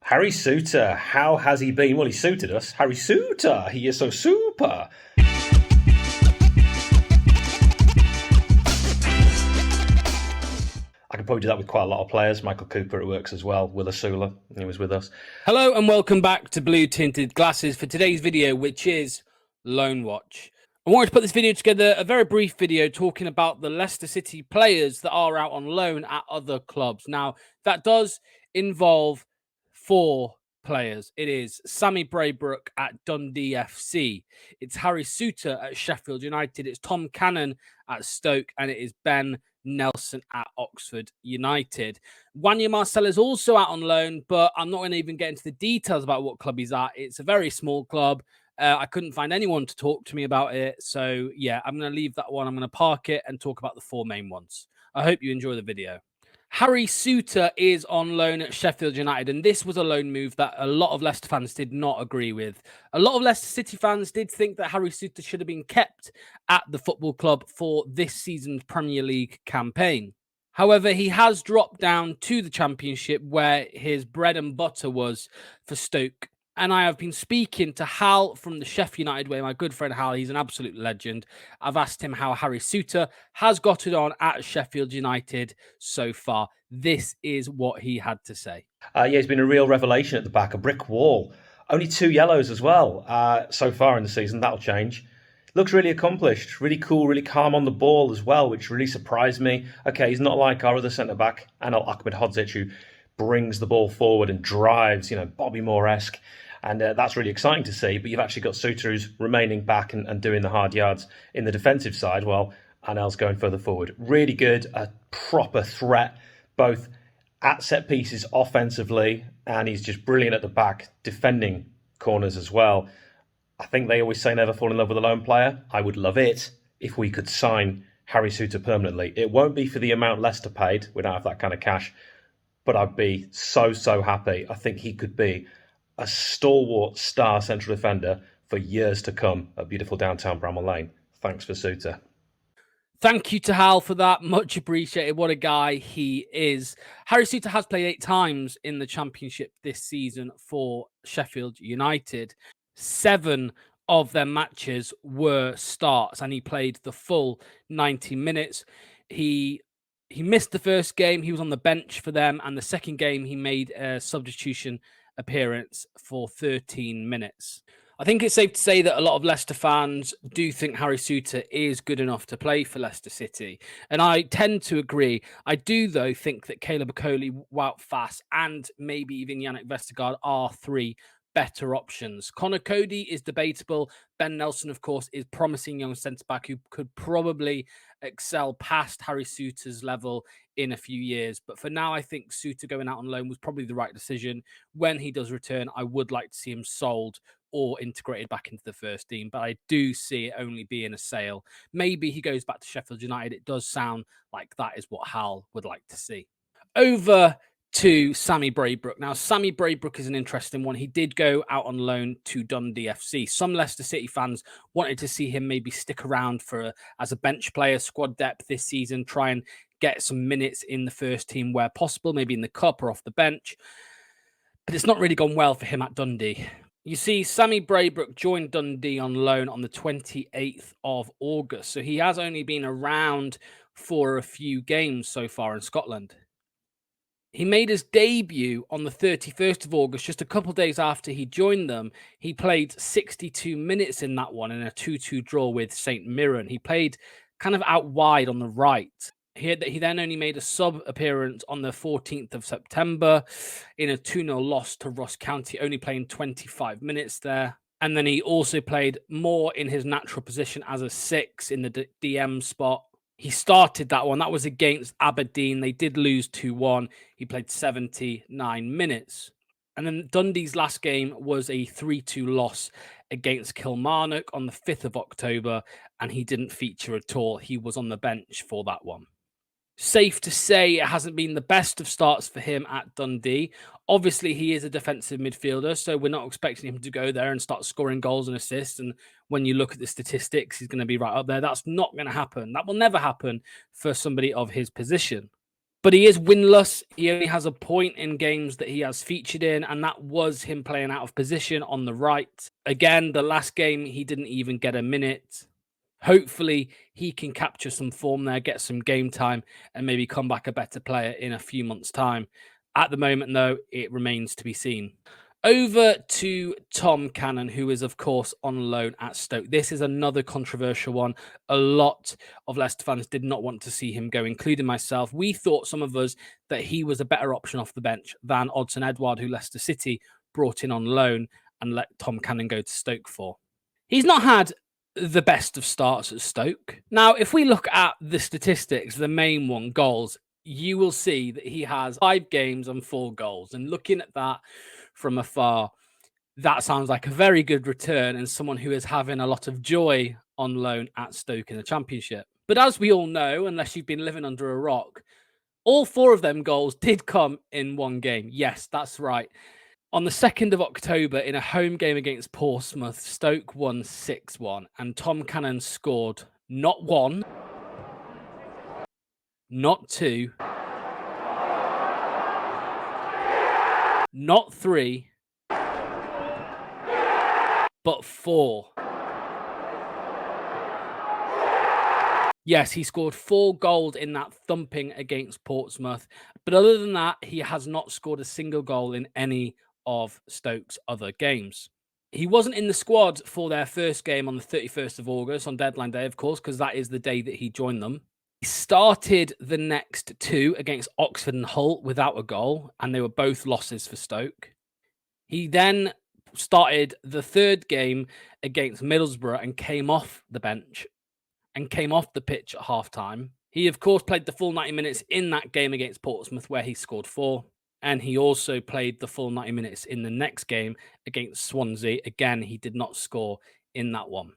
Harry Souttar, how has he been? Well, he suited us. Harry Souttar, he is so super. I can probably do that with quite a lot of players. Michael Cooper, it works as well. Willa Sula, he was with us. Hello and welcome back to Blue Tinted Glasses for today's video, which is Loan Watch. I wanted to put this video together, a very brief video talking about the Leicester City players that are out on loan at other clubs. Now, that does involve 4 players. It is Sammy Braybrooke at Dundee FC. It's Harry Souttar at Sheffield United. It's Tom Cannon at Stoke. And it is Ben Nelson at Oxford United. Wanya Marcel is also out on loan, but I'm not going to even get into the details about what club he's at. It's a very small club. I couldn't find anyone to talk to me about it. So, yeah, I'm going to leave that one. I'm going to park it and talk about the 4 main ones. I hope you enjoy the video. Harry Souttar is on loan at Sheffield United, and this was a loan move that a lot of Leicester fans did not agree with. A lot of Leicester City fans did think that Harry Souttar should have been kept at the football club for this season's Premier League campaign. However, he has dropped down to the Championship where his bread and butter was for Stoke. And I have been speaking to Hal from the Sheffield United way, my good friend Hal. He's an absolute legend. I've asked him how Harry Souttar has got it on at Sheffield United so far. This is what he had to say. He's been a real revelation at the back, a brick wall. Only 2 yellows as well so far in the season. That'll change. Looks really accomplished, really cool, really calm on the ball as well, which really surprised me. Okay, he's not like our other centre-back, Anel Ahmedhodzic, who brings the ball forward and drives, Bobby Moore-esque. And that's really exciting to see. But you've actually got Souttar who's remaining back and doing the hard yards in the defensive side while Anel's going further forward. Really good, a proper threat, both at set pieces offensively, and he's just brilliant at the back, defending corners as well. I think they always say never fall in love with a lone player. I would love it if we could sign Harry Souttar permanently. It won't be for the amount Leicester paid. We don't have that kind of cash. But I'd be so happy. I think he could be a stalwart star central defender for years to come at beautiful downtown Bramall Lane. Thanks for Souttar. Thank you to Hal for that. Much appreciated. What a guy he is. Harry Souttar has played 8 times in the Championship this season for Sheffield United. 7 of their matches were starts, and he played the full 90 minutes. He missed the first game. He was on the bench for them, and the second game he made a substitution appearance for 13 minutes. I think it's safe to say that a lot of Leicester fans do think Harry Souttar is good enough to play for Leicester City. And I tend to agree. I do, though, think that Caleb Okoli, Wout Faes, and maybe even Yannick Vestergaard are 3 better options. Connor Cody is debatable. Ben Nelson, of course, is promising young centre-back who could probably excel past Harry Souttar's level in a few years. But for now, I think Souttar going out on loan was probably the right decision. When he does return, I would like to see him sold or integrated back into the first team. But I do see it only being a sale. Maybe he goes back to Sheffield United. It does sound like that is what Hal would like to see. Over to Sammy Braybrooke. Now, Sammy Braybrooke is an interesting one. He did go out on loan to Dundee FC. Some Leicester City fans wanted to see him maybe stick around as a bench player, squad depth this season, try and get some minutes in the first team where possible, maybe in the cup or off the bench. But it's not really gone well for him at Dundee. You see, Sammy Braybrooke joined Dundee on loan on the 28th of August. So he has only been around for a few games so far in Scotland. He made his debut on the 31st of August, just a couple of days after he joined them. He played 62 minutes in that one in a 2-2 draw with St Mirren. He played kind of out wide on the right. He then only made a sub appearance on the 14th of September in a 2-0 loss to Ross County, only playing 25 minutes there. And then he also played more in his natural position as a 6 in the DM spot. He started that one. That was against Aberdeen. They did lose 2-1. He played 79 minutes. And then Dundee's last game was a 3-2 loss against Kilmarnock on the 5th of October, and he didn't feature at all. He was on the bench for that one. Safe to say it hasn't been the best of starts for him at Dundee. Obviously, he is a defensive midfielder, so we're not expecting him to go there and start scoring goals and assists. And when you look at the statistics, he's going to be right up there. That's not going to happen. That will never happen for somebody of his position. But he is winless. He only has a point in games that he has featured in, and that was him playing out of position on the right. Again, the last game, he didn't even get a minute. Hopefully, he can capture some form there, get some game time, and maybe come back a better player in a few months' time. At the moment, though, it remains to be seen. Over to Tom Cannon, who is, of course, on loan at Stoke. This is another controversial one. A lot of Leicester fans did not want to see him go, including myself. We thought, some of us, that he was a better option off the bench than Odsonne-Edouard, who Leicester City brought in on loan and let Tom Cannon go to Stoke for. He's not had the best of starts at Stoke. Now, if we look at the statistics, the main one, goals, you will see that he has 5 games and 4 goals. And looking at that from afar, that sounds like a very good return and someone who is having a lot of joy on loan at Stoke in the Championship. But as we all know, unless you've been living under a rock, all 4 of them goals did come in one game. Yes, that's right. On the 2nd of October, in a home game against Portsmouth, Stoke won 6-1, and Tom Cannon scored not 1, not 2, not 3, but 4. Yes, he scored 4 goals in that thumping against Portsmouth. But other than that, he has not scored a single goal in any of Stoke's other games. He wasn't in the squad for their first game on the 31st of August, on deadline day, of course, because that is the day that he joined them. He started the next 2 against Oxford and Hull without a goal, and they were both losses for Stoke. He then started the 3rd game against Middlesbrough and came off the bench and came off the pitch at halftime. He, of course, played the full 90 minutes in that game against Portsmouth, where he scored 4. And he also played the full 90 minutes in the next game against Swansea. Again, he did not score in that one.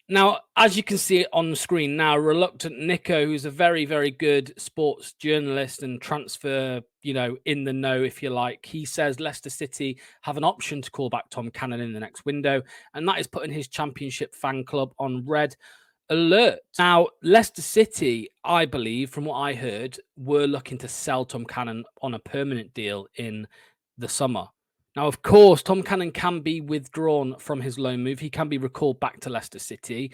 Now, as you can see on the screen now, Reluctant Nico, who's a very, very good sports journalist and transfer, in the know, if you like, he says Leicester City have an option to call back Tom Cannon in the next window, and that is putting his Championship fan club on red alert. Now, Leicester City, I believe, from what I heard, were looking to sell Tom Cannon on a permanent deal in the summer. Now, of course, Tom Cannon can be withdrawn from his loan move. He can be recalled back to Leicester City.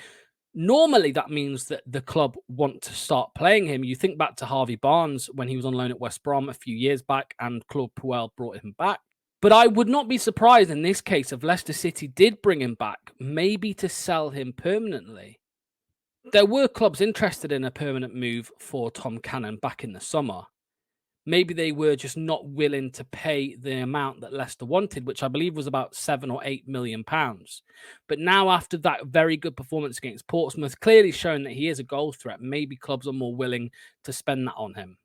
Normally, that means that the club want to start playing him. You think back to Harvey Barnes when he was on loan at West Brom a few years back and Claude Puel brought him back. But I would not be surprised in this case if Leicester City did bring him back, maybe to sell him permanently. There were clubs interested in a permanent move for Tom Cannon back in the summer. Maybe they were just not willing to pay the amount that Leicester wanted, which I believe was about £7 or £8 million. But now, after that very good performance against Portsmouth, clearly showing that he is a goal threat, maybe clubs are more willing to spend that on him.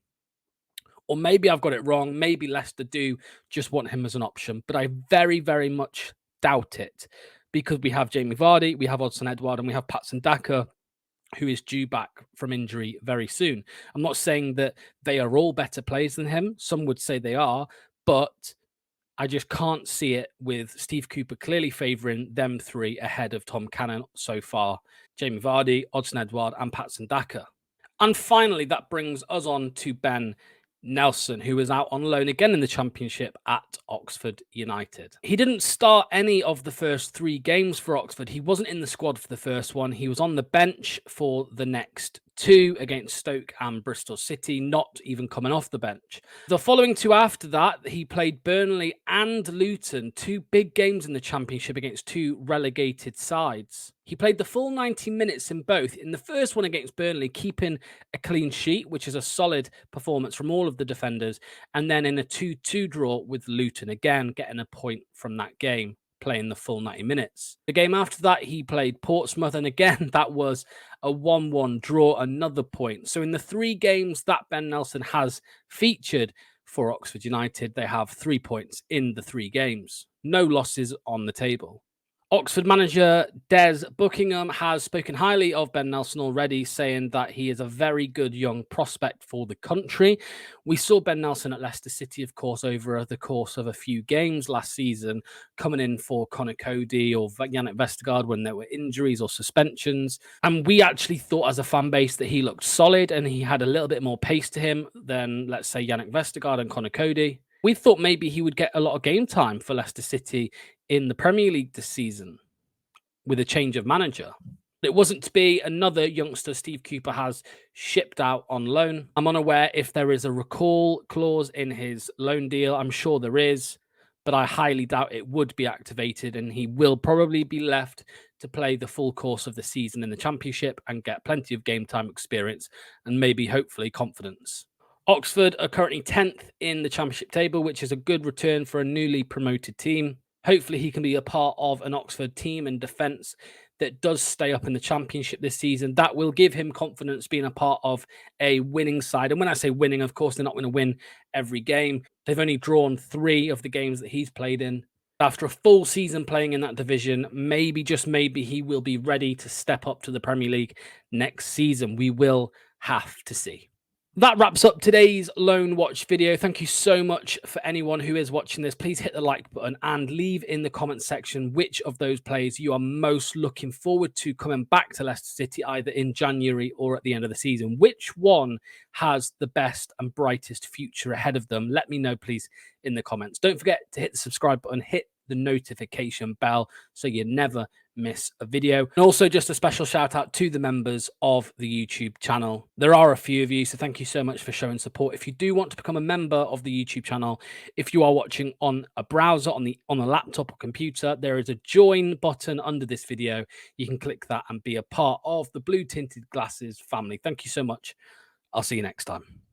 Or maybe I've got it wrong. Maybe Leicester do just want him as an option. But I very, very much doubt it, because we have Jamie Vardy, we have Odsonne-Edouard, and we have Patson Daka, who is due back from injury very soon. I'm not saying that they are all better players than him. Some would say they are, but I just can't see it with Steve Cooper clearly favouring them 3 ahead of Tom Cannon so far. Jamie Vardy, Odsonne-Edouard and Patson Daka. And finally, that brings us on to Ben Nelson, who was out on loan again in the Championship at Oxford United. He didn't start any of the first 3 games for Oxford. He wasn't in the squad for the first one. He was on the bench for the next 2 against Stoke and Bristol City, not even coming off the bench. The following 2 after that, he played Burnley and Luton, 2 big games in the Championship against 2 relegated sides. He played the full 90 minutes in both. In the first one against Burnley, keeping a clean sheet, which is a solid performance from all of the defenders. And then in a 2-2 draw with Luton, again, getting a point from that game, playing the full 90 minutes. The game after that, he played Portsmouth. And again, that was a 1-1 draw, another point. So in the 3 games that Ben Nelson has featured for Oxford United, they have 3 points in the 3 games. No losses on the table. Oxford manager Des Buckingham has spoken highly of Ben Nelson already, saying that he is a very good young prospect for the country. We saw Ben Nelson at Leicester City, of course, over the course of a few games last season, coming in for Conor Cody or Yannick Vestergaard when there were injuries or suspensions. And we actually thought as a fan base that he looked solid and he had a little bit more pace to him than, let's say, Yannick Vestergaard and Conor Cody. We thought maybe he would get a lot of game time for Leicester City in the Premier League this season with a change of manager. It wasn't to be. Another youngster, Steve Cooper, has shipped out on loan. I'm unaware if there is a recall clause in his loan deal. I'm sure there is, but I highly doubt it would be activated, and he will probably be left to play the full course of the season in the Championship and get plenty of game time experience and maybe, hopefully, confidence. Oxford are currently 10th in the Championship table, which is a good return for a newly promoted team. Hopefully, he can be a part of an Oxford team and defence that does stay up in the Championship this season. That will give him confidence being a part of a winning side. And when I say winning, of course, they're not going to win every game. They've only drawn 3 of the games that he's played in. After a full season playing in that division, maybe, just maybe, he will be ready to step up to the Premier League next season. We will have to see. That wraps up today's Loan Watch video. Thank you so much for anyone who is watching this. Please hit the like button and leave in the comments section which of those players you are most looking forward to coming back to Leicester City either in January or at the end of the season. Which one has the best and brightest future ahead of them? Let me know, please, in the comments. Don't forget to hit the subscribe button, hit the notification bell so you never miss a video. And also just a special shout out to the members of the YouTube channel. There are a few of you, so thank you so much for showing support. If you do want to become a member of the YouTube channel, if you are watching on a browser, on a laptop or computer, there is a join button under this video. You can click that and be a part of the Blue Tinted Glasses family. Thank you so much. I'll see you next time.